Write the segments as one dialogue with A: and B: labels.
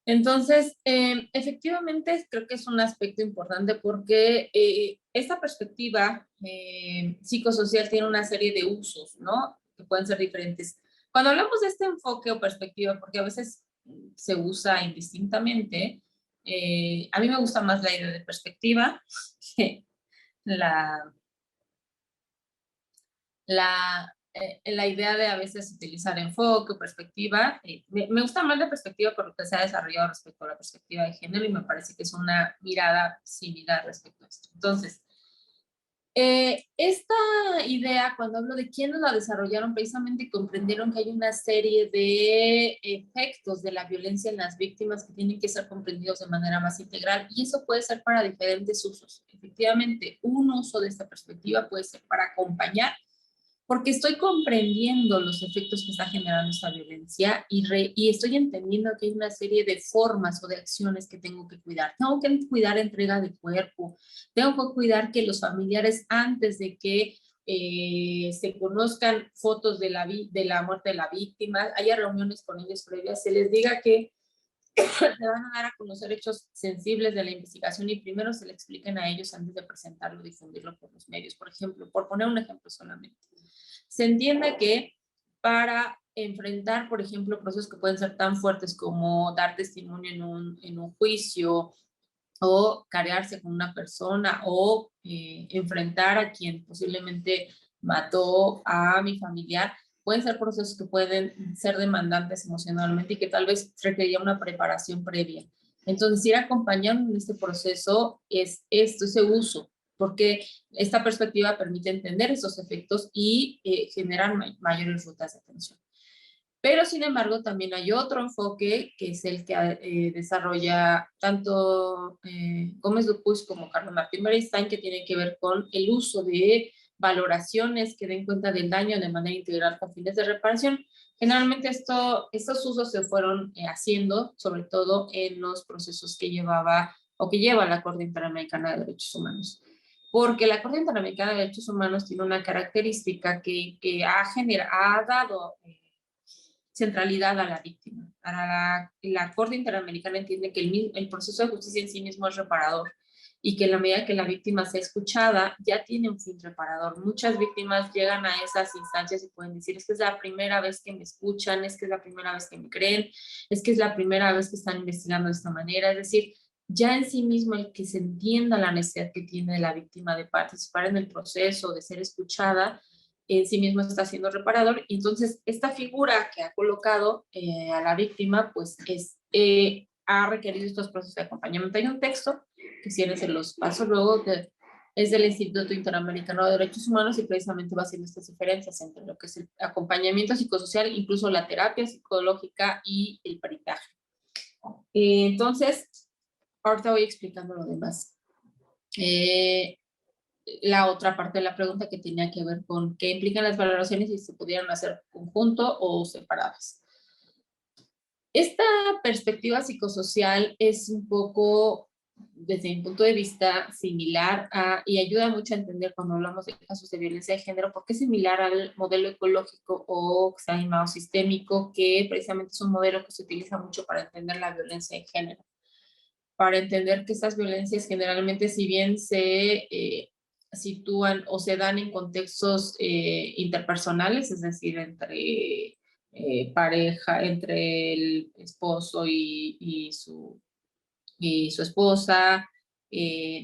A: Entonces, efectivamente, creo que es un aspecto importante porque esta perspectiva psicosocial tiene una serie de usos, ¿no? Que pueden ser diferentes. Cuando hablamos de este enfoque o perspectiva, porque a veces se usa indistintamente, a mí me gusta más la idea de perspectiva que la, la idea de a veces utilizar enfoque o perspectiva. Me gusta más la perspectiva por lo que se ha desarrollado respecto a la perspectiva de género y me parece que es una mirada similar respecto a esto. Entonces, esta idea, cuando hablo de quiénes la desarrollaron, precisamente comprendieron que hay una serie de efectos de la violencia en las víctimas que tienen que ser comprendidos de manera más integral y eso puede ser para diferentes usos. Efectivamente, un uso de esta perspectiva puede ser para acompañar porque estoy comprendiendo los efectos que está generando esta violencia y estoy entendiendo que hay una serie de formas o de acciones que tengo que cuidar. Tengo que cuidar entrega de cuerpo, tengo que cuidar que los familiares antes de que se conozcan fotos de la muerte de la víctima, haya reuniones con ellos previas, se les diga que se van a dar a conocer hechos sensibles de la investigación y primero se le expliquen a ellos antes de presentarlo, difundirlo por los medios, por ejemplo, por poner un ejemplo solamente. Se entiende que para enfrentar, por ejemplo, procesos que pueden ser tan fuertes como dar testimonio en un juicio o carearse con una persona o enfrentar a quien posiblemente mató a mi familiar, pueden ser procesos que pueden ser demandantes emocionalmente y que tal vez requería una preparación previa. Entonces, ir acompañando en este proceso es esto, ese uso, porque esta perspectiva permite entender esos efectos y generar mayores rutas de atención. Pero, sin embargo, también hay otro enfoque que es el que desarrolla tanto Gómez Dupuis como Carlos Martín Beristain, que tiene que ver con el uso de valoraciones que den cuenta del daño de manera integral con fines de reparación. Generalmente estos usos se fueron haciendo, sobre todo en los procesos que llevaba o que lleva la Corte Interamericana de Derechos Humanos. Porque la Corte Interamericana de Derechos Humanos tiene una característica que ha dado centralidad a la víctima. Para la Corte Interamericana entiende que el proceso de justicia en sí mismo es reparador y que en la medida que la víctima sea escuchada, ya tiene un fin reparador. Muchas víctimas llegan a esas instancias y pueden decir, es que es la primera vez que me escuchan, es que es la primera vez que me creen, es que es la primera vez que están investigando de esta manera. Es decir, ya en sí mismo el que se entienda la necesidad que tiene la víctima de participar en el proceso, de ser escuchada, en sí mismo está siendo reparador. Y entonces, esta figura que ha colocado a la víctima, pues ha requerido estos procesos de acompañamiento. Hay un texto que si se los paso luego, que es del Instituto Interamericano de Derechos Humanos y precisamente va haciendo estas diferencias entre lo que es el acompañamiento psicosocial, incluso la terapia psicológica y el peritaje. Entonces, ahorita voy explicando lo demás. La otra parte de la pregunta que tenía que ver con qué implican las valoraciones y si se pudieran hacer conjunto o separadas. Esta perspectiva psicosocial es un poco, desde mi punto de vista, similar y ayuda mucho a entender cuando hablamos de casos de violencia de género, porque es similar al modelo ecológico o que se ha llamado sistémico, que precisamente es un modelo que se utiliza mucho para entender la violencia de género. Para entender que estas violencias generalmente, si bien se sitúan o se dan en contextos interpersonales, es decir, entre pareja, entre el esposo y su esposa,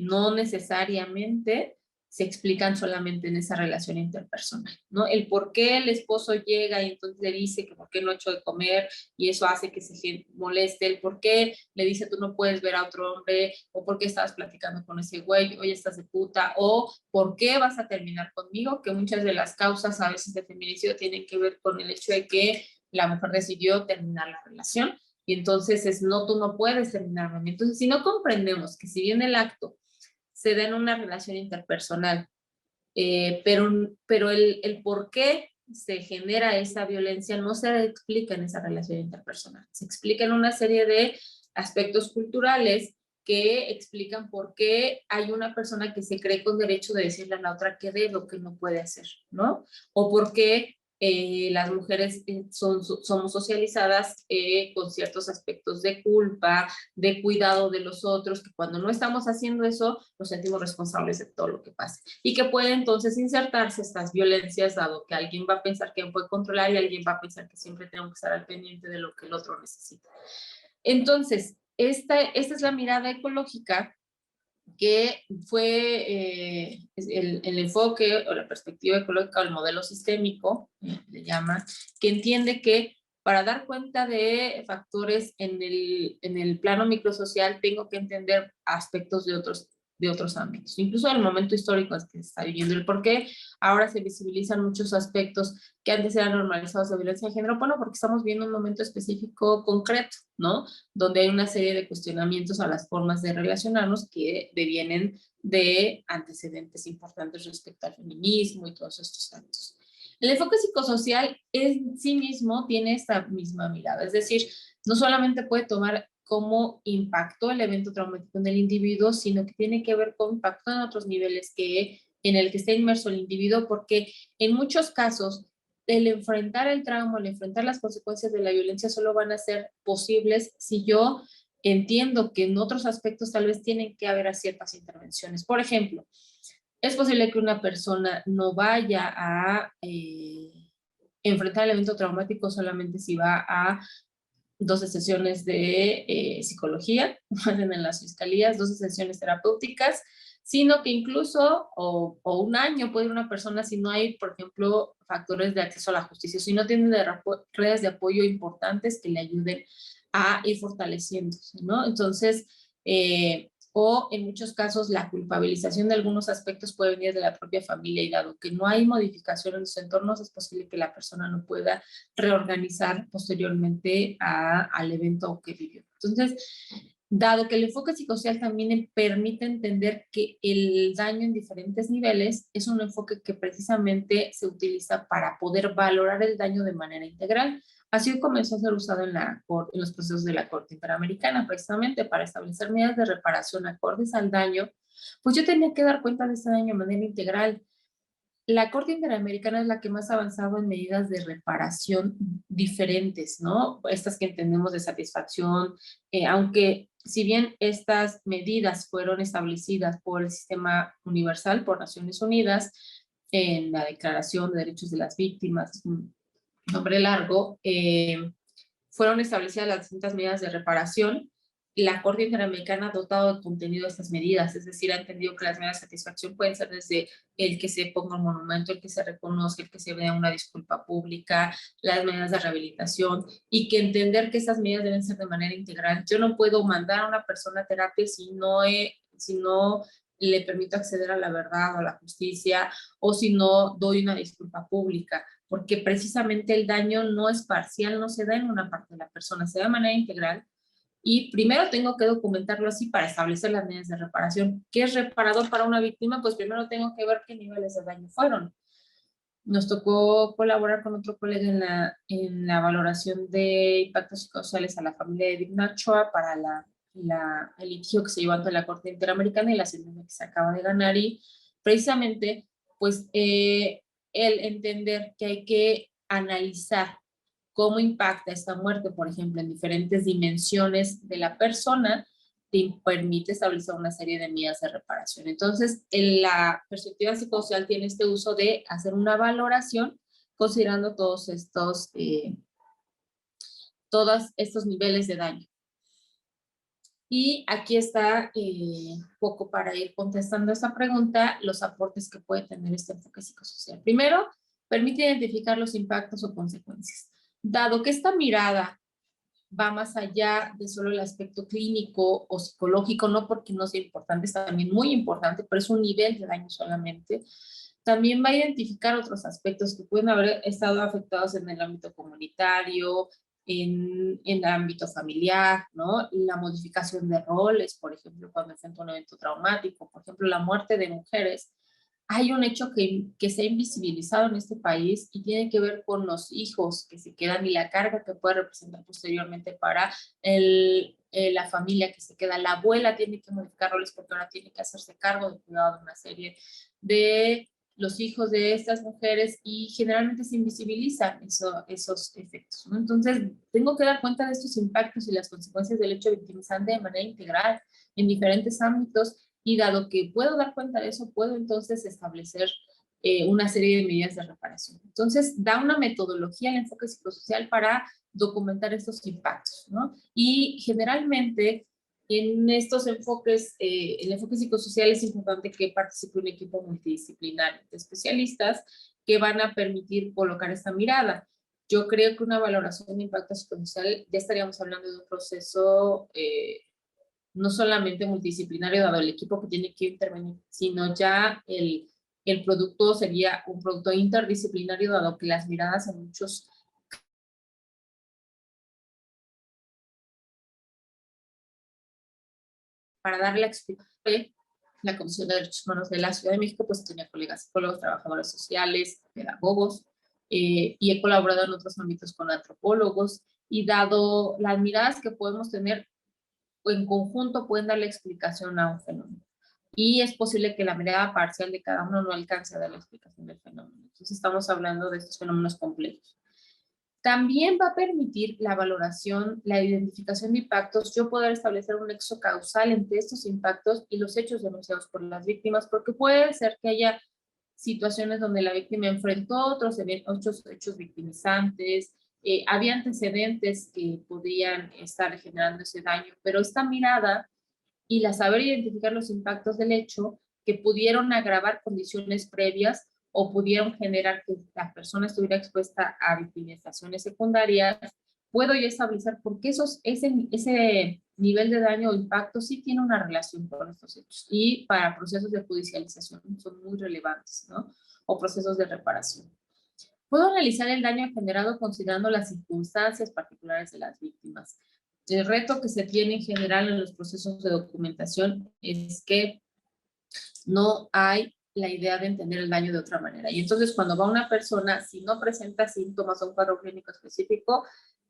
A: no necesariamente se explican solamente en esa relación interpersonal, ¿no? El por qué el esposo llega y entonces le dice que por qué no ha hecho de comer y eso hace que se moleste, el por qué le dice tú no puedes ver a otro hombre, o por qué estabas platicando con ese güey, hoy estás de puta, o por qué vas a terminar conmigo, que muchas de las causas a veces de feminicidio tienen que ver con el hecho de que la mujer decidió terminar la relación y entonces es no, tú no puedes terminarme. Entonces, si no comprendemos que si bien el acto se da en una relación interpersonal, pero el por qué se genera esa violencia no se explica en esa relación interpersonal. Se explica en una serie de aspectos culturales que explican por qué hay una persona que se cree con derecho de decirle a la otra qué debe o qué no puede hacer, ¿no? O por qué las mujeres somos socializadas con ciertos aspectos de culpa, de cuidado de los otros, que cuando no estamos haciendo eso, nos sentimos responsables de todo lo que pasa. Y que puede entonces insertarse estas violencias, dado que alguien va a pensar que me puede controlar y alguien va a pensar que siempre tengo que estar al pendiente de lo que el otro necesita. Entonces, esta es la mirada ecológica, que fue el enfoque o la perspectiva ecológica o el modelo sistémico, le llama, que entiende que para dar cuenta de factores en el plano microsocial tengo que entender aspectos de otros ámbitos, incluso el momento histórico en que se está viviendo, el por qué ahora se visibilizan muchos aspectos que antes eran normalizados de violencia de género. Bueno, porque estamos viendo un momento específico concreto, ¿no? Donde hay una serie de cuestionamientos a las formas de relacionarnos que devienen de antecedentes importantes respecto al feminismo y todos estos ámbitos. El enfoque psicosocial en sí mismo tiene esta misma mirada, es decir, no solamente puede tomar cómo impactó el evento traumático en el individuo, sino que tiene que ver con impacto en otros niveles en el que está inmerso el individuo, porque en muchos casos el enfrentar el trauma, el enfrentar las consecuencias de la violencia solo van a ser posibles si yo entiendo que en otros aspectos tal vez tienen que haber ciertas intervenciones. Por ejemplo, es posible que una persona no vaya a enfrentar el evento traumático solamente si va a 12 sesiones de psicología, en las fiscalías, 12 sesiones terapéuticas, sino que incluso, o un año puede ir una persona si no hay, por ejemplo, factores de acceso a la justicia, si no tienen redes de apoyo importantes que le ayuden a ir fortaleciéndose, ¿no? Entonces, o en muchos casos la culpabilización de algunos aspectos puede venir de la propia familia, y dado que no hay modificación en sus entornos, es posible que la persona no pueda reorganizar posteriormente al evento que vivió. Entonces, dado que el enfoque psicosocial también permite entender que el daño en diferentes niveles es un enfoque que precisamente se utiliza para poder valorar el daño de manera integral. Así comenzó a ser usado en los procesos de la Corte Interamericana, precisamente para establecer medidas de reparación acordes al daño. Pues yo tenía que dar cuenta de ese daño de manera integral. La Corte Interamericana es la que más ha avanzado en medidas de reparación diferentes, ¿no? Estas que entendemos de satisfacción, aunque si bien estas medidas fueron establecidas por el Sistema Universal, por Naciones Unidas, en la Declaración de Derechos de las Víctimas, un nombre largo, fueron establecidas las distintas medidas de reparación. La Corte Interamericana ha dotado de contenido de estas medidas, es decir, ha entendido que las medidas de satisfacción pueden ser desde el que se ponga un monumento, el que se reconozca, el que se vea una disculpa pública, las medidas de rehabilitación, y que entender que esas medidas deben ser de manera integral. Yo no puedo mandar a una persona a terapia si no le permito acceder a la verdad o a la justicia, o si no doy una disculpa pública, porque precisamente el daño no es parcial, no se da en una parte de la persona, se da de manera integral. Y primero tengo que documentarlo así para establecer las medidas de reparación. ¿Qué es reparador para una víctima? Pues primero tengo que ver qué niveles de daño fueron. Nos tocó colaborar con otro colega en la valoración de impactos psicosociales a la familia de Digna Ochoa para el litigio que se llevó ante la Corte Interamericana y la sentencia que se acaba de ganar. Y precisamente, pues, el entender que hay que analizar cómo impacta esta muerte, por ejemplo, en diferentes dimensiones de la persona, te permite establecer una serie de medidas de reparación. Entonces, en la perspectiva psicosocial tiene este uso de hacer una valoración considerando todos estos niveles de daño. Y aquí está, poco para ir contestando esta pregunta, los aportes que puede tener este enfoque psicosocial. Primero, permite identificar los impactos o consecuencias. Dado que esta mirada va más allá de solo el aspecto clínico o psicológico, no porque no sea importante, es también muy importante, pero es un nivel de daño solamente. También va a identificar otros aspectos que pueden haber estado afectados en el ámbito comunitario, en el ámbito familiar, ¿no? La modificación de roles, por ejemplo, cuando enfrenta un evento traumático, por ejemplo, la muerte de mujeres. Hay un hecho que se ha invisibilizado en este país y tiene que ver con los hijos que se quedan y la carga que puede representar posteriormente para la familia que se queda. La abuela tiene que modificar roles porque ahora tiene que hacerse cargo de cuidado de una serie de los hijos de estas mujeres y generalmente se invisibilizan esos efectos, ¿no? Entonces, tengo que dar cuenta de estos impactos y las consecuencias del hecho victimizante de manera integral en diferentes ámbitos y dado que puedo dar cuenta de eso, puedo entonces establecer una serie de medidas de reparación. Entonces, da una metodología al enfoque psicosocial para documentar estos impactos, ¿no? Y generalmente en estos enfoques, el enfoque psicosocial es importante que participe un equipo multidisciplinario de especialistas que van a permitir colocar esta mirada. Yo creo que una valoración de impacto psicosocial, ya estaríamos hablando de un proceso no solamente multidisciplinario dado el equipo que tiene que intervenir, sino ya el producto sería un producto interdisciplinario dado que las miradas en muchos para darle la explicación de la Comisión de Derechos Humanos de la Ciudad de México, pues tenía colegas psicólogos, trabajadores sociales, pedagogos, y he colaborado en otros ámbitos con antropólogos, y dado las miradas que podemos tener en conjunto pueden darle explicación a un fenómeno. Y es posible que la mirada parcial de cada uno no alcance a dar la explicación del fenómeno. Entonces estamos hablando de estos fenómenos complejos. También va a permitir la valoración, la identificación de impactos, yo poder establecer un nexo causal entre estos impactos y los hechos denunciados por las víctimas, porque puede ser que haya situaciones donde la víctima enfrentó otros hechos victimizantes, había antecedentes que podían estar generando ese daño, pero esta mirada y la saber identificar los impactos del hecho que pudieron agravar condiciones previas o pudieron generar que la persona estuviera expuesta a victimizaciones secundarias, puedo yo establecer por qué ese nivel de daño o impacto sí tiene una relación con estos hechos. Y para procesos de judicialización son muy relevantes, ¿no? O procesos de reparación. Puedo analizar el daño generado considerando las circunstancias particulares de las víctimas. El reto que se tiene en general en los procesos de documentación es que no hay la idea de entender el daño de otra manera. Y entonces cuando va una persona, si no presenta síntomas o un cuadro clínico específico,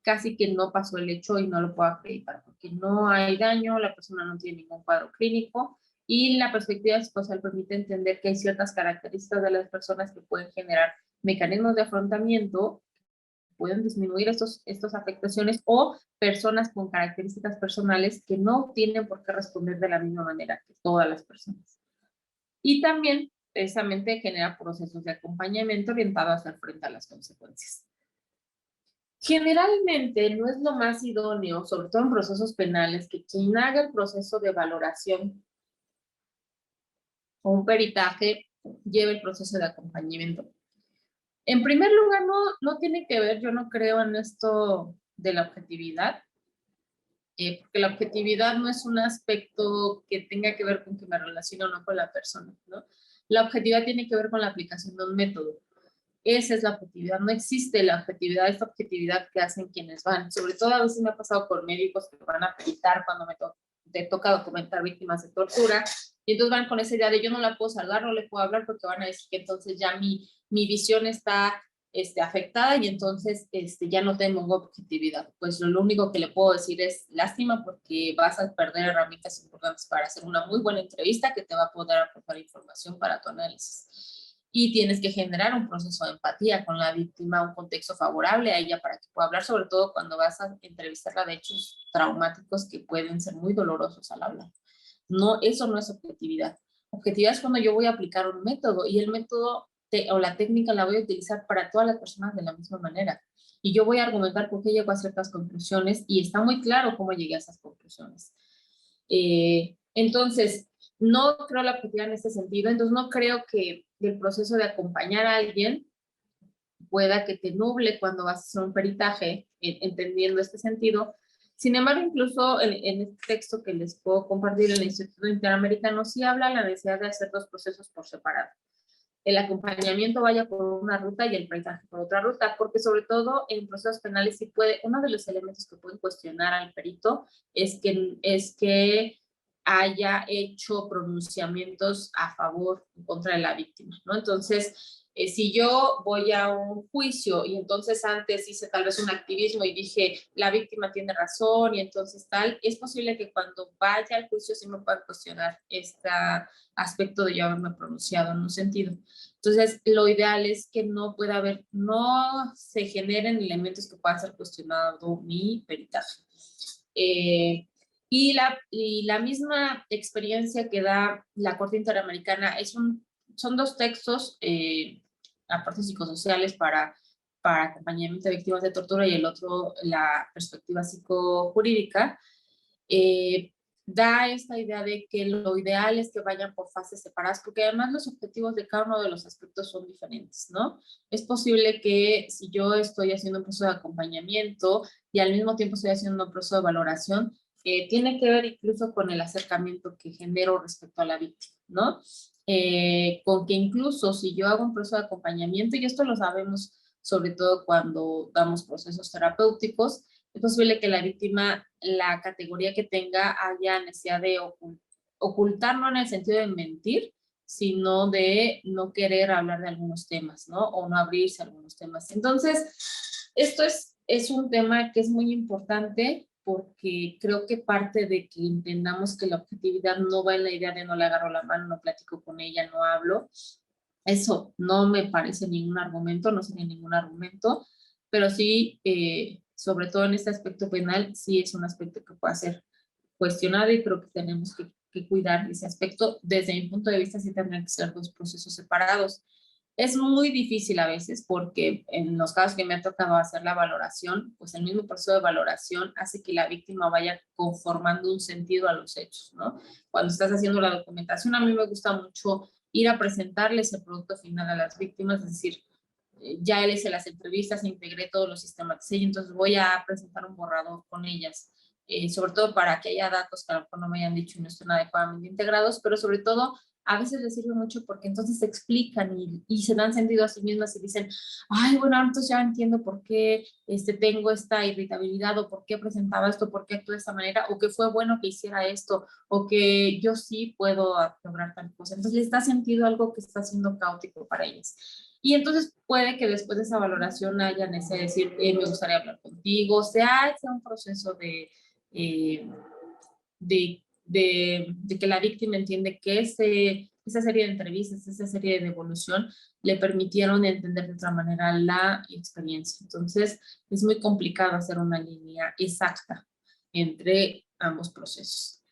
A: casi que no pasó el hecho y no lo puedo acreditar, porque no hay daño, la persona no tiene ningún cuadro clínico, y la perspectiva psicosocial permite entender que hay ciertas características de las personas que pueden generar mecanismos de afrontamiento, pueden disminuir estas afectaciones, o personas con características personales que no tienen por qué responder de la misma manera que todas las personas. Y también, precisamente, genera procesos de acompañamiento orientados a hacer frente a las consecuencias. Generalmente no es lo más idóneo, sobre todo en procesos penales, que quien haga el proceso de valoración o un peritaje lleve el proceso de acompañamiento. En primer lugar, no tiene que ver, yo no creo en esto de la objetividad, porque la objetividad no es un aspecto que tenga que ver con que me relacione o no con la persona, ¿no? La objetividad tiene que ver con la aplicación de un método. Esa es la objetividad, no existe la objetividad, esta objetividad que hacen quienes van. Sobre todo a veces me ha pasado con médicos que van a peritar cuando te toca documentar víctimas de tortura, y entonces van con esa idea de yo no la puedo salvar, no le puedo hablar porque van a decir que entonces ya mi visión está afectada y entonces ya no tengo objetividad. Pues lo único que le puedo decir es lástima porque vas a perder herramientas importantes para hacer una muy buena entrevista que te va a poder aportar información para tu análisis. Y tienes que generar un proceso de empatía con la víctima, un contexto favorable a ella para que pueda hablar, sobre todo cuando vas a entrevistarla de hechos traumáticos que pueden ser muy dolorosos al hablar. No, eso no es objetividad. Objetividad es cuando yo voy a aplicar un método y el método o la técnica la voy a utilizar para todas las personas de la misma manera. Y yo voy a argumentar por qué llego a ciertas conclusiones y está muy claro cómo llegué a esas conclusiones. Entonces, no creo la objetividad en este sentido, entonces no creo que el proceso de acompañar a alguien pueda que te nuble cuando vas a hacer un peritaje, entendiendo este sentido. Sin embargo, incluso en este texto que les puedo compartir en el Instituto Interamericano, sí habla de la necesidad de hacer dos procesos por separado. El acompañamiento vaya por una ruta y el peritaje por otra ruta, porque sobre todo en procesos penales sí puede, uno de los elementos que pueden cuestionar al perito es que haya hecho pronunciamientos a favor o contra de la víctima, ¿no? Entonces, Si yo voy a un juicio y entonces antes hice tal vez un activismo y dije, la víctima tiene razón y entonces tal, es posible que cuando vaya al juicio sí me pueda cuestionar este aspecto de yo haberme pronunciado en un sentido. Entonces, lo ideal es que no pueda haber, no se generen elementos que puedan ser cuestionado mi peritaje. Y la misma experiencia que da la Corte Interamericana son dos textos, aportes psicosociales para acompañamiento de víctimas de tortura y el otro, la perspectiva psicojurídica. Eh, Da esta idea de que lo ideal es que vayan por fases separadas, porque además los objetivos de cada uno de los aspectos son diferentes, ¿no? Es posible que si yo estoy haciendo un proceso de acompañamiento y al mismo tiempo estoy haciendo un proceso de valoración, tiene que ver incluso con el acercamiento que genero respecto a la víctima, ¿no? Con que incluso si yo hago un proceso de acompañamiento, y esto lo sabemos sobre todo cuando damos procesos terapéuticos, es posible que la víctima, la categoría que tenga, haya necesidad de ocultar, no en el sentido de mentir, sino de no querer hablar de algunos temas, ¿no? O no abrirse a algunos temas. Entonces, esto es un tema que es muy importante porque creo que parte de que entendamos que la objetividad no va en la idea de no le agarro la mano, no platico con ella, no hablo. Eso no me parece ningún argumento, no sería ningún argumento, pero sí, sobre todo en este aspecto penal, sí es un aspecto que puede ser cuestionado y creo que tenemos que cuidar ese aspecto. Desde mi punto de vista, sí tendrían que ser dos procesos separados. Es muy difícil a veces porque en los casos que me ha tocado hacer la valoración, pues el mismo proceso de valoración hace que la víctima vaya conformando un sentido a los hechos, ¿no? Cuando estás haciendo la documentación, a mí me gusta mucho ir a presentarles el producto final a las víctimas, es decir, ya hice las entrevistas, integré todos los sistemas y entonces voy a presentar un borrador con ellas, sobre todo para que haya datos que a lo mejor no me hayan dicho y no estén adecuadamente integrados, pero sobre todo a veces les sirve mucho porque entonces se explican y se dan sentido a sí mismas y dicen, ay, bueno, entonces ya entiendo por qué tengo esta irritabilidad o por qué presentaba esto, por qué actué de esta manera, o que fue bueno que hiciera esto, o que yo sí puedo lograr tal cosa. Entonces les da sentido algo que está siendo caótico para ellas. Y entonces puede que después de esa valoración haya necesidad de decir, me gustaría hablar contigo, o sea un proceso eh, de que la víctima entiende que esa serie de entrevistas, esa serie de devolución le permitieron entender de otra manera la experiencia. Entonces, es muy complicado hacer una línea exacta entre ambos procesos.